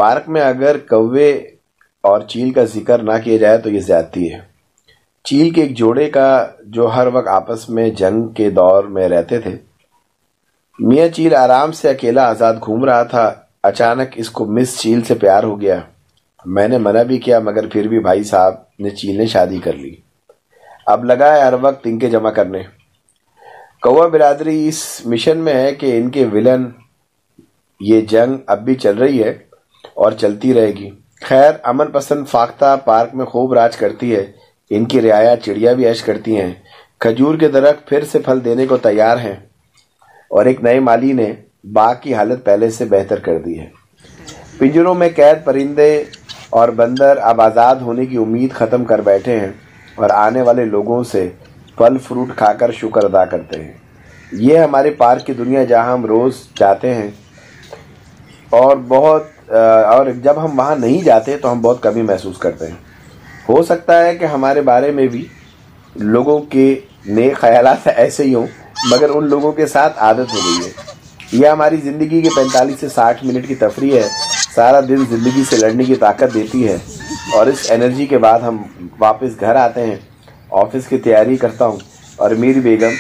Park میں اگر کوے اور چیل کا ذکر نہ کیا جائے تو یہ زیادتی ہے۔ چیل کے ایک جوڑے کا جو ہر وقت آپس میں جنگ کے دور میں رہتے تھے۔ میاں چیل آرام سے اکیلا آزاد گھوم رہا تھا، اچانک اس کو مس چیل سے پیار ہو گیا۔ میں نے منع بھی کیا مگر پھر بھی بھائی صاحب نے چیل نے شادی کر لی۔ اب لگا ہے ہر وقت تنکے جمع کرنے۔ کوا برادری اس مشن میں ہے کہ ان کے ولن یہ جنگ اب بھی چل رہی ہے اور چلتی رہے گی۔ خیر امن پسند فاختہ پارک میں خوب راج کرتی ہے، ان کی رعایا چڑیا بھی عیش کرتی ہیں، کھجور کے درخت پھر سے پھل دینے کو تیار ہیں اور ایک نئے مالی نے باغ کی حالت پہلے سے بہتر کر دی ہے۔ پنجروں میں قید پرندے اور بندر اب آزاد ہونے کی امید ختم کر بیٹھے ہیں اور آنے والے لوگوں سے پھل فروٹ کھا کر شکر ادا کرتے ہیں۔ یہ ہمارے پارک کی دنیا جہاں ہم روز جاتے ہیں اور جب ہم وہاں نہیں جاتے تو ہم بہت کمی محسوس کرتے ہیں۔ ہو سکتا ہے کہ ہمارے بارے میں بھی لوگوں کے نیک خیالات ایسے ہی ہوں مگر ان لوگوں کے ساتھ عادت ہو گئی ہے۔ یہ ہماری زندگی کے 45 سے 60 منٹ کی تفریح ہے، سارا دن زندگی سے لڑنے کی طاقت دیتی ہے اور اس انرجی کے بعد ہم واپس گھر آتے ہیں، آفس کی تیاری کرتا ہوں اور میری بیگم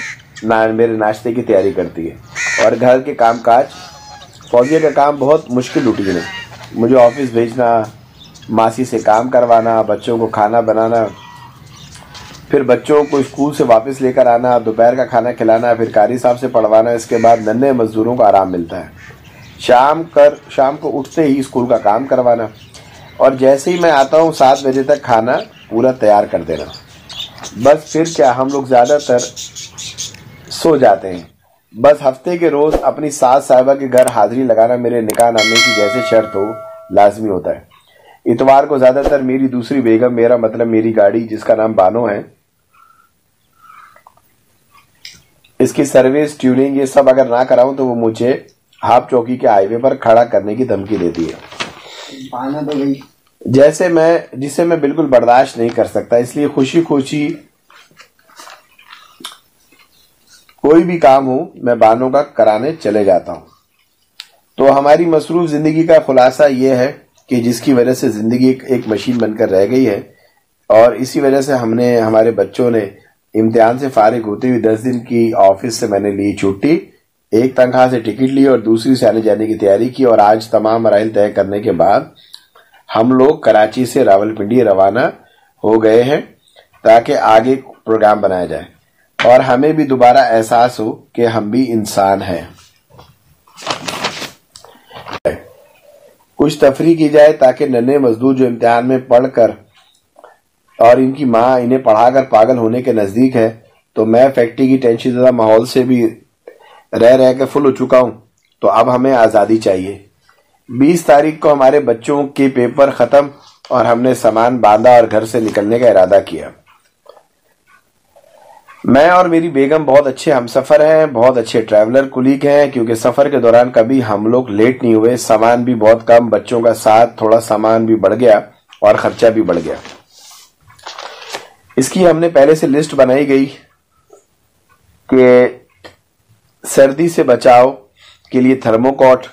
میرے ناشتے کی تیاری کرتی ہے اور گھر کے کام کاج۔ فوجیہ کا کام بہت مشکل روٹین ہے، مجھے آفس بھیجنا، ماسی سے کام کروانا، بچوں کو کھانا بنانا، پھر بچوں کو اسکول سے واپس لے کر آنا، دوپہر کا کھانا کھلانا، پھر قاری صاحب سے پڑھوانا، اس کے بعد ننھے مزدوروں کو آرام ملتا ہے، شام کو اٹھتے ہی اسکول کا کام کروانا اور جیسے ہی میں آتا ہوں 7 بجے تک کھانا پورا تیار کر دینا۔ بس پھر کیا ہم لوگ زیادہ تر سو جاتے ہیں۔ بس ہفتے کے روز اپنی ساس صاحبہ کے گھر حاضری لگانا میرے نکاح نامے کی جیسے شرط ہو لازمی ہوتا ہے۔ اتوار کو زیادہ تر میری دوسری بیگم، میرا مطلب میری گاڑی جس کا نام بانو ہے، اس کی سروس ٹیوننگ یہ سب اگر نہ کراؤں تو وہ مجھے ہاپ چوکی کے ہائی وے پر کھڑا کرنے کی دھمکی دیتی ہے، جسے میں بالکل برداشت نہیں کر سکتا۔ اس لیے خوشی کوئی بھی کام ہو میں بانو کا کرانے چلے جاتا ہوں۔ تو ہماری مصروف زندگی کا خلاصہ یہ ہے کہ جس کی وجہ سے زندگی ایک مشین بن کر رہ گئی ہے اور اسی وجہ سے ہمارے بچوں نے امتحان سے فارغ ہوتے ہوئے 10 دن کی آفس سے میں نے لی چھٹی، ایک تنخواہ سے ٹکٹ لی اور دوسری سے آنے جانے کی تیاری کی اور آج تمام مراحل طے کرنے کے بعد ہم لوگ کراچی سے راولپنڈی روانہ ہو گئے ہیں تاکہ آگے پروگرام بنایا جائے اور ہمیں بھی دوبارہ احساس ہو کہ ہم بھی انسان ہیں۔ کچھ تفریح کی جائے تاکہ ننھے مزدور جو امتحان میں پڑھ کر اور ان کی ماں انہیں پڑھا کر پاگل ہونے کے نزدیک ہے، تو میں فیکٹری کی ٹینشن زدہ ماحول سے بھی رہ کے فل ہو چکا ہوں، تو اب ہمیں آزادی چاہیے۔ 20 تاریخ کو ہمارے بچوں کے پیپر ختم اور ہم نے سامان باندھا اور گھر سے نکلنے کا ارادہ کیا۔ میں اور میری بیگم بہت اچھے ہمسفر ہیں، بہت اچھے ٹریولر کولیگ ہیں، کیونکہ سفر کے دوران کبھی ہم لوگ لیٹ نہیں ہوئے، سامان بھی بہت کم، بچوں کا ساتھ تھوڑا سامان بھی بڑھ گیا اور خرچہ بھی بڑھ گیا۔ اس کی ہم نے پہلے سے لسٹ بنائی گئی کہ سردی سے بچاؤ کے لیے تھرموکوٹ،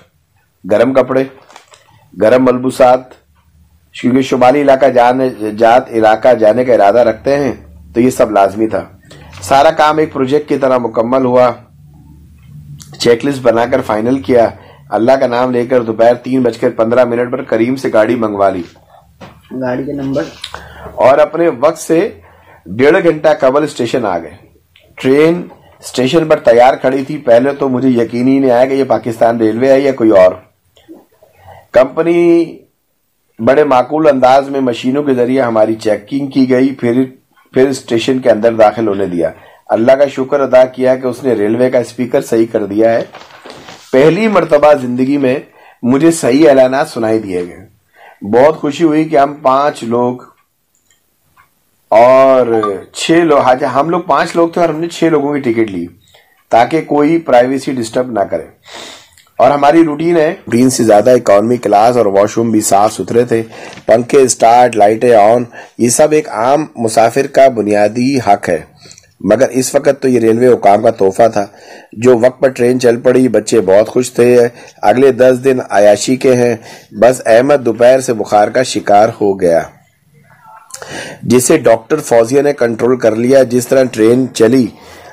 گرم کپڑے، گرم ملبوسات، کیونکہ شمالی علاقہ جانے کا ارادہ رکھتے ہیں تو یہ سب لازمی تھا۔ سارا کام ایک پروجیکٹ کی طرح مکمل ہوا، چیک لسٹ بنا کر فائنل کیا، اللہ کا نام لے کر دوپہر 3:15 پر کریم سے گاڑی منگوا لی، گاڑی کے نمبر، اور اپنے وقت سے 1.5 گھنٹہ قبل اسٹیشن آ گئے۔ ٹرین اسٹیشن پر تیار کھڑی تھی، پہلے تو مجھے یقین ہی نہیں آیا کہ یہ پاکستان ریلوے ہے یا کوئی اور کمپنی۔ بڑے معقول انداز میں مشینوں کے ذریعے ہماری چیکنگ کی گئی، پھر اسٹیشن کے اندر داخل ہونے دیا۔ اللہ کا شکر ادا کیا کہ اس نے ریلوے کا اسپیکر صحیح کر دیا ہے۔ پہلی مرتبہ زندگی میں مجھے صحیح اعلانات سنائی دیے گئے۔ بہت خوشی ہوئی کہ ہم 5 لوگ اور 6 لوگ، ہم لوگ 5 لوگ تھے اور ہم نے 6 لوگوں کی ٹکٹ لی تاکہ کوئی پرائیویسی ڈسٹرب نہ کرے۔ اور ہماری روٹین سے زیادہ اکانومی کلاس اور واش روم بھی صاف ستھرے تھے، پنکھے اسٹارٹ، لائٹیں آن، یہ سب ایک عام مسافر کا بنیادی حق ہے۔ مگر اس وقت تو یہ ریلوے حکام کا تحفہ تھا۔ جو وقت پر ٹرین چل پڑی، بچے بہت خوش تھے۔ اگلے 10 دن عیاشی کے ہیں۔ بس احمد دوپہر سے بخار کا شکار ہو گیا، جسے ڈاکٹر فوزیہ نے کنٹرول کر لیا۔ جس طرح ٹرین چلی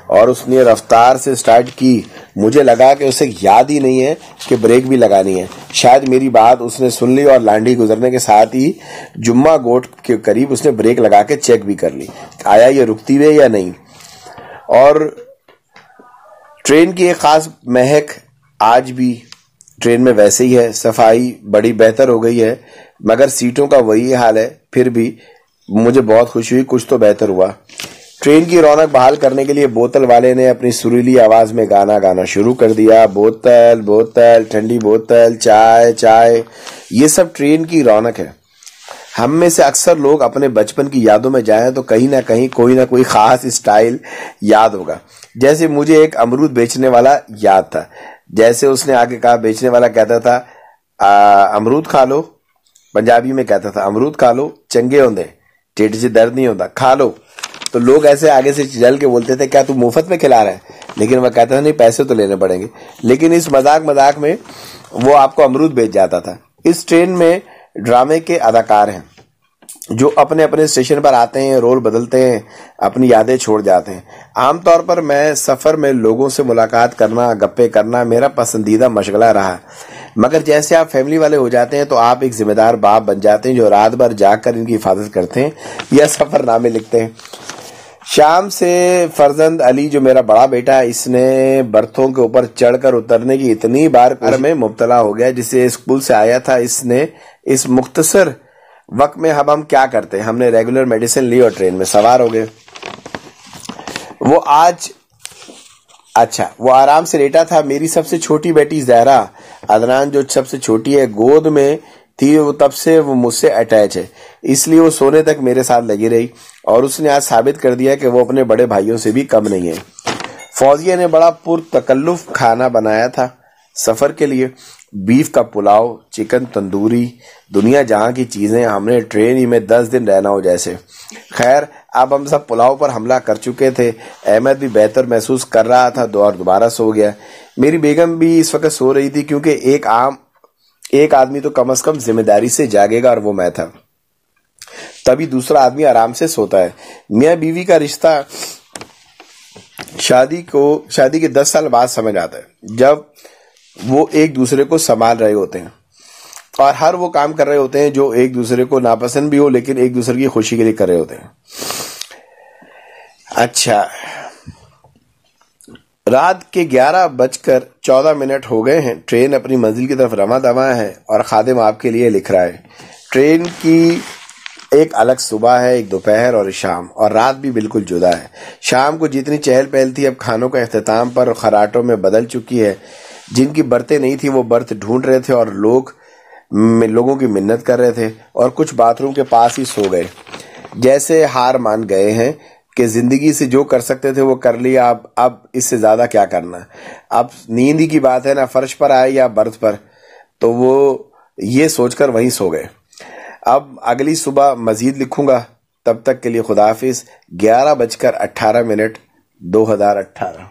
اور اس نے رفتار سے سٹارٹ کی، مجھے لگا کہ اسے یاد ہی نہیں ہے کہ بریک بھی لگانی ہے۔ شاید میری بات اس نے سن لی اور لانڈھی گزرنے کے ساتھ ہی جمعہ گوٹ کے قریب اس نے بریک لگا کے چیک بھی کر لی آیا یہ رکتی ہوئے یا نہیں۔ اور ٹرین کی ایک خاص مہک آج بھی ٹرین میں ویسے ہی ہے۔ صفائی بڑی بہتر ہو گئی ہے، مگر سیٹوں کا وہی حال ہے۔ پھر بھی مجھے بہت خوشی ہوئی، کچھ تو بہتر ہوا۔ ٹرین کی رونق بحال کرنے کے لیے بوتل والے نے اپنی سریلی آواز میں گانا شروع کر دیا۔ بوتل بوتل، ٹھنڈی بوتل، چائے چائے، یہ سب ٹرین کی رونق ہے۔ ہم میں سے اکثر لوگ اپنے بچپن کی یادوں میں جائیں تو کہیں نہ کہیں کوئی نہ کوئی خاص اسٹائل یاد ہوگا۔ جیسے مجھے ایک امرود بیچنے والا یاد تھا۔ جیسے اس نے آگے کہا، بیچنے والا کہتا تھا امرود کھا لو، پنجابی میں کہتا تھا امرود کھا لو چنگے ہوندے، ٹھیٹ سے درد نہیں ہوتا، کھا لو۔ تو لوگ ایسے آگے سے چل کے بولتے تھے کیا تو مفت میں کھلا رہا ہے، لیکن وہ کہتا تھا نہیں پیسے تو لینے پڑیں گے، لیکن اس مذاق میں وہ آپ کو امرود بیچ جاتا تھا۔ اس ٹرین میں ڈرامے کے اداکار ہیں جو اپنے اپنے اسٹیشن پر آتے ہیں، رول بدلتے ہیں، اپنی یادیں چھوڑ جاتے ہیں۔ عام طور پر میں سفر میں لوگوں سے ملاقات کرنا، گپے کرنا میرا پسندیدہ مشغلہ رہا، مگر جیسے آپ فیملی والے ہو جاتے ہیں تو آپ ایک ذمہ دار باپ بن جاتے ہیں جو رات بھر جاگ کر ان کی حفاظت کرتے ہیں یا سفر نامے لکھتے ہیں۔ شام سے فرزند علی جو میرا بڑا بیٹا ہے، اس نے برتھوں کے اوپر چڑھ کر اترنے کی اتنی بار میں مبتلا ہو گیا، جسے اسکول سے آیا تھا اس نے اس مختصر وقت میں اب ہم کیا کرتے ہیں، ہم نے ریگولر میڈیسن لی اور ٹرین میں سوار ہو گئے۔ وہ آرام سے لیٹا تھا۔ میری سب سے چھوٹی بیٹی زہرا عدنان جو سب سے چھوٹی ہے گود میں تھی، وہ تب سے وہ مجھ سے اٹیچ ہے، اس لیے وہ سونے تک میرے ساتھ لگی رہی اور اس نے آج ثابت کر دیا کہ وہ اپنے بڑے بھائیوں سے بھی کم نہیں ہے۔ فوزیہ نے بڑا پرتکلف کھانا بنایا تھا سفر کے لیے، بیف کا پلاؤ، چکن تندوری، دنیا جہاں کی چیزیں۔ ہم نے ٹرین ہی میں 10 دن رہنا ہو جیسے۔ خیر اب ہم سب پلاؤ پر حملہ کر چکے تھے۔ احمد بھی بہتر محسوس کر رہا تھا اور دوبارہ سو گیا۔ میری بیگم بھی اس وقت سو رہی تھی، کیونکہ ایک آدمی تو کم از کم ذمہ داری سے جاگے گا اور وہ میں تھا، تبھی دوسرا آدمی آرام سے سوتا ہے۔ میاں بیوی کا رشتہ شادی کے 10 سال بعد سمجھ آتا ہے، جب وہ ایک دوسرے کو سنبھال رہے ہوتے ہیں اور ہر وہ کام کر رہے ہوتے ہیں جو ایک دوسرے کو ناپسند بھی ہو، لیکن ایک دوسرے کی خوشی کے لیے کر رہے ہوتے ہیں۔ رات کے 11:14 ہو گئے ہیں۔ ٹرین اپنی منزل کی طرف رواں دواں ہے اور خادم آپ کے لیے لکھ رہا ہے۔ ٹرین کی ایک الگ صبح ہے، ایک دوپہر اور شام، اور رات بھی بالکل جدا ہے۔ شام کو جتنی چہل پہل تھی اب کھانوں کا اختتام پر خراٹوں میں بدل چکی ہے۔ جن کی برتیں نہیں تھی وہ برت ڈھونڈ رہے تھے اور لوگوں کی منت کر رہے تھے، اور کچھ باتھ روم کے پاس ہی سو گئے، جیسے ہار مان گئے ہیں کہ زندگی سے جو کر سکتے تھے وہ کر لیا، اب اس سے زیادہ کیا کرنا۔ اب نیند ہی کی بات ہے، نہ فرش پر آئے یا برتھ پر، تو وہ یہ سوچ کر وہیں سو گئے۔ اب اگلی صبح مزید لکھوں گا، تب تک کے لیے خدا حافظ۔ 11:18 2018